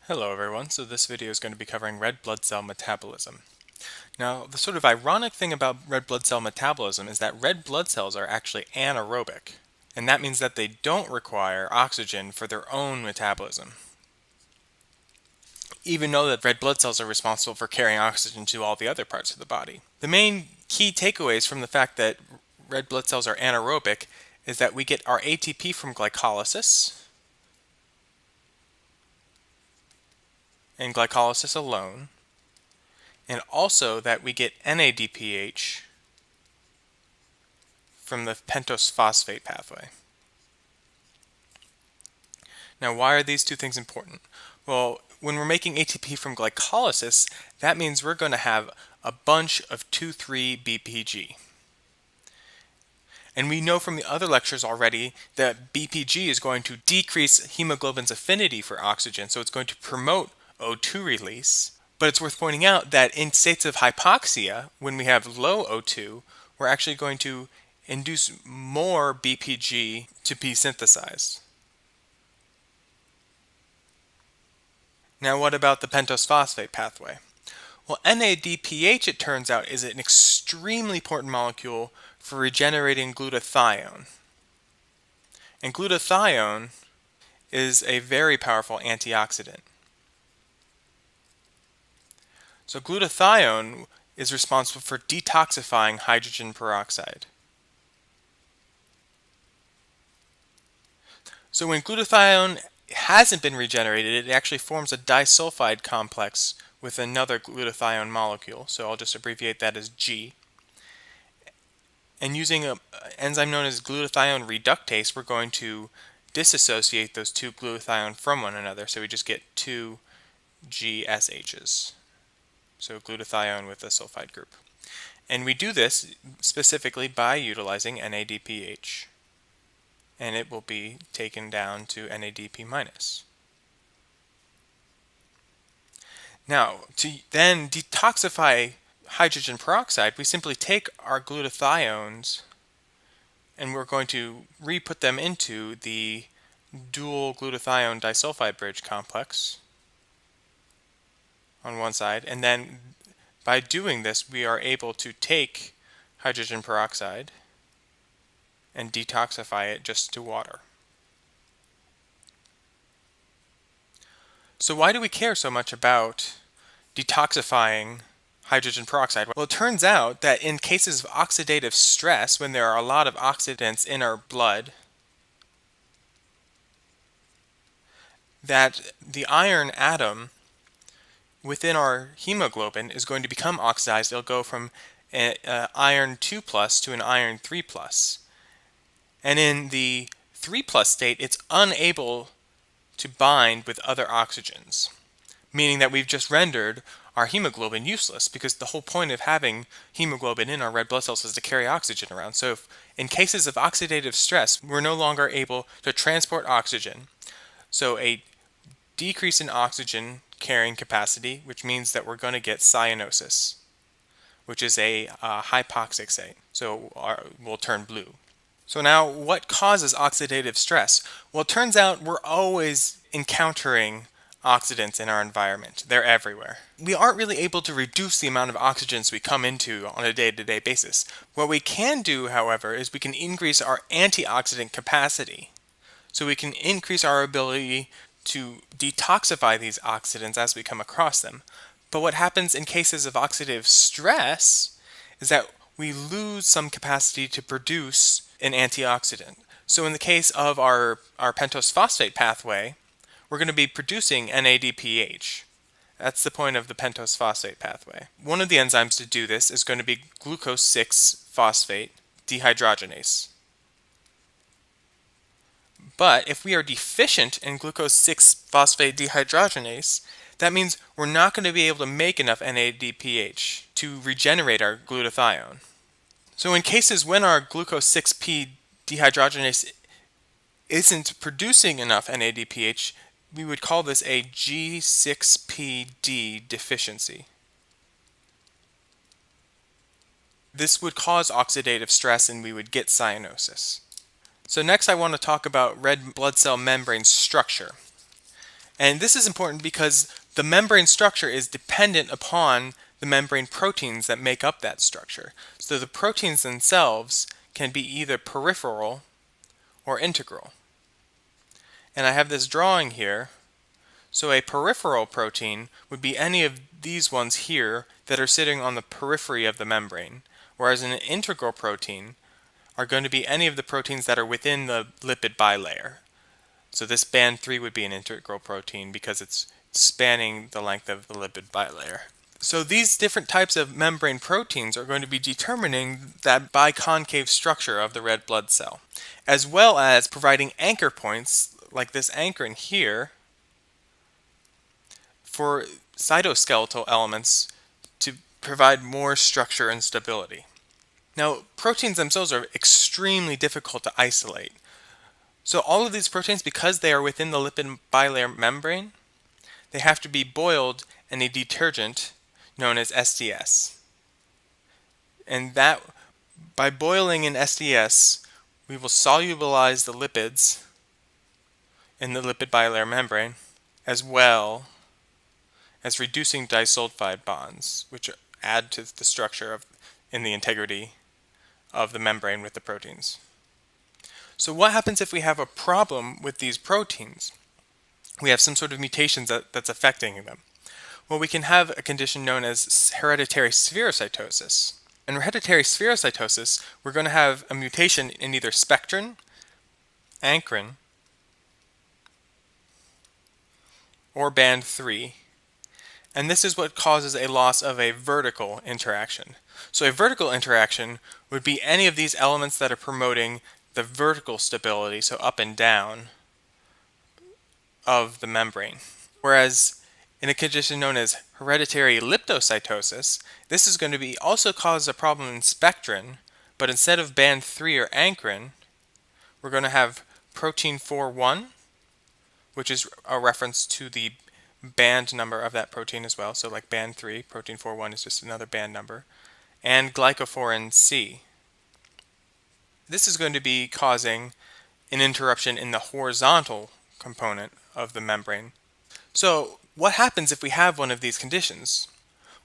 Hello everyone, so this video is going to be covering red blood cell metabolism. Now, the sort of ironic thing about red blood cell metabolism is that red blood cells are actually anaerobic, and that means that they don't require oxygen for their own metabolism, even though that red blood cells are responsible for carrying oxygen to all the other parts of the body. The main key takeaways from the fact that red blood cells are anaerobic is that we get our ATP from glycolysis, and glycolysis alone, and also that we get NADPH from the pentose phosphate pathway. Now, why are these two things important? Well, when we're making ATP from glycolysis, that means we're going to have a bunch of 2,3-BPG. And we know from the other lectures already that BPG is going to decrease hemoglobin's affinity for oxygen, so it's going to promote O2 release. But it's worth pointing out that in states of hypoxia, when we have low O2, we're actually going to induce more BPG to be synthesized. Now, what about the pentose phosphate pathway? Well, NADPH, it turns out, is an extremely important molecule for regenerating glutathione. And glutathione is a very powerful antioxidant. So glutathione is responsible for detoxifying hydrogen peroxide. So when glutathione hasn't been regenerated, it actually forms a disulfide complex with another glutathione molecule. So I'll just abbreviate that as G. And using an enzyme known as glutathione reductase, we're going to disassociate those two glutathione from one another. So we just get two GSHs. So glutathione with a sulfide group. And we do this specifically by utilizing NADPH. And it will be taken down to NADP minus. Now, to then detoxify hydrogen peroxide, we simply take our glutathiones and we're going to re-put them into the dual glutathione disulfide bridge complex on one side, and then by doing this we are able to take hydrogen peroxide and detoxify it just to water. So why do we care so much about detoxifying hydrogen peroxide? Well, it turns out that in cases of oxidative stress, when there are a lot of oxidants in our blood, that the iron atom within our hemoglobin is going to become oxidized. It'll go from an iron 2 plus to an iron 3 plus. And in the 3 plus state, it's unable to bind with other oxygens, meaning that we've just rendered our hemoglobin useless, because the whole point of having hemoglobin in our red blood cells is to carry oxygen around. So if in cases of oxidative stress, we're no longer able to transport oxygen. So a decrease in oxygen carrying capacity, which means that we're going to get cyanosis, which is a hypoxic state. So we'll turn blue. So now, what causes oxidative stress? Well, it turns out we're always encountering oxidants in our environment. They're everywhere. We aren't really able to reduce the amount of oxygens we come into on a day-to-day basis. What we can do, however, is we can increase our antioxidant capacity. So we can increase our ability to detoxify these oxidants as we come across them. But what happens in cases of oxidative stress is that we lose some capacity to produce an antioxidant. So in the case of our pentose phosphate pathway, we're going to be producing NADPH. That's the point of the pentose phosphate pathway. One of the enzymes to do this is going to be glucose 6-phosphate dehydrogenase. But if we are deficient in glucose 6-phosphate dehydrogenase, that means we're not going to be able to make enough NADPH to regenerate our glutathione. So in cases when our glucose 6-P dehydrogenase isn't producing enough NADPH, we would call this a G6PD deficiency. This would cause oxidative stress and we would get cyanosis. So next I want to talk about red blood cell membrane structure. And this is important because the membrane structure is dependent upon the membrane proteins that make up that structure. So the proteins themselves can be either peripheral or integral. And I have this drawing here. So a peripheral protein would be any of these ones here that are sitting on the periphery of the membrane, whereas an integral protein are going to be any of the proteins that are within the lipid bilayer. So this band 3 would be an integral protein because it's spanning the length of the lipid bilayer. So these different types of membrane proteins are going to be determining that biconcave structure of the red blood cell, as well as providing anchor points like this anchorin here for cytoskeletal elements to provide more structure and stability. Now, proteins themselves are extremely difficult to isolate. So all of these proteins, because they are within the lipid bilayer membrane, they have to be boiled in a detergent known as SDS. And that, by boiling in SDS, we will solubilize the lipids in the lipid bilayer membrane, as well as reducing disulfide bonds, which add to the structure of in the integrity of the membrane with the proteins. So what happens if we have a problem with these proteins? We have some sort of mutations that's affecting them. Well, we can have a condition known as hereditary spherocytosis. In hereditary spherocytosis, we're going to have a mutation in either spectrin, ankyrin, or band 3. And this is what causes a loss of a vertical interaction. So a vertical interaction would be any of these elements that are promoting the vertical stability, so up and down, of the membrane. Whereas in a condition known as hereditary elliptocytosis, this is going to be also cause a problem in spectrin, but instead of band 3 or ankyrin, we're going to have protein 4-1, which is a reference to the band number of that protein as well. So like band 3, protein 4-1 is just another band number, and glycophorin C. This is going to be causing an interruption in the horizontal component of the membrane. So what happens if we have one of these conditions?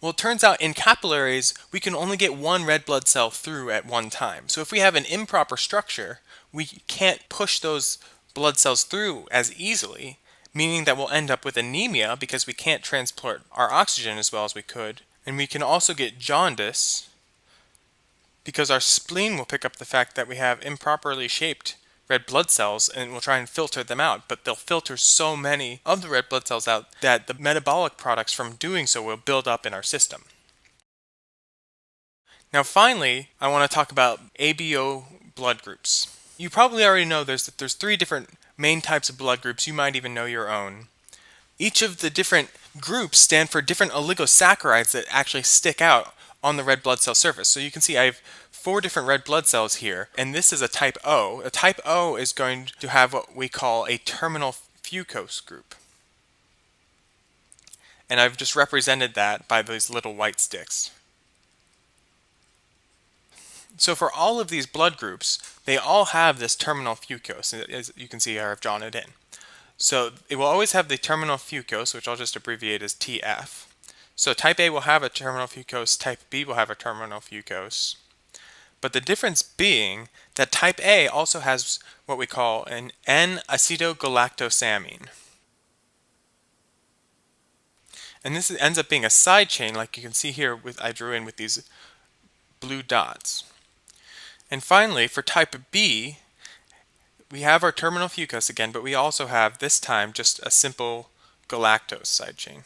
Well, it turns out in capillaries, we can only get one red blood cell through at one time. So if we have an improper structure, we can't push those blood cells through as easily, meaning that we'll end up with anemia because we can't transport our oxygen as well as we could. And we can also get jaundice because our spleen will pick up the fact that we have improperly shaped red blood cells and will try and filter them out, but they'll filter so many of the red blood cells out that the metabolic products from doing so will build up in our system. Now finally, I want to talk about ABO blood groups. You probably already know there's 3 different main types of blood groups. You might even know your own. Each of the different groups stand for different oligosaccharides that actually stick out on the red blood cell surface. So you can see I have 4 different red blood cells here, and this is a type O. A type O is going to have what we call a terminal fucose group. And I've just represented that by these little white sticks. So for all of these blood groups, they all have this terminal fucose, as you can see here I've drawn it in. So it will always have the terminal fucose, which I'll just abbreviate as TF. So type A will have a terminal fucose, type B will have a terminal fucose. But the difference being that type A also has what we call an N-acetogalactosamine. And this ends up being a side chain, like you can see here I drew in with these blue dots. And finally, for type B, we have our terminal fucose again, but we also have, this time, just a simple galactose side chain.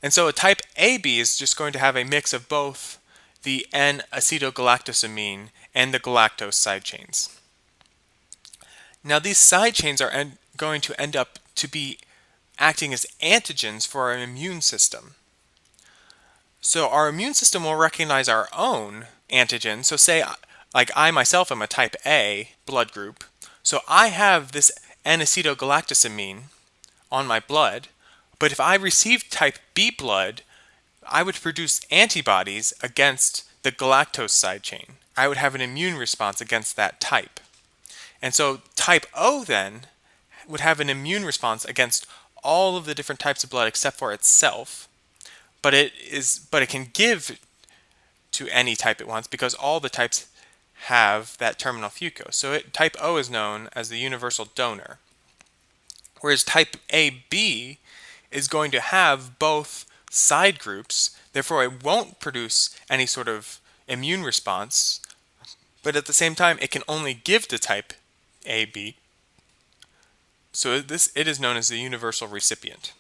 And so a type AB is just going to have a mix of both the N-acetogalactosamine and the galactose side chains. Now these side chains are going to end up to be acting as antigens for our immune system. So our immune system will recognize our own antigen. So say, like I myself am a type A blood group, so I have this N-acetogalactosamine on my blood, but if I received type B blood, I would produce antibodies against the galactose side chain. I would have an immune response against that type. And so type O then would have an immune response against all of the different types of blood except for itself, but it can give to any type it wants because all the types have that terminal fucose. So type O is known as the universal donor. Whereas type AB is going to have both side groups, therefore it won't produce any sort of immune response, but at the same time it can only give to type AB. So it is known as the universal recipient.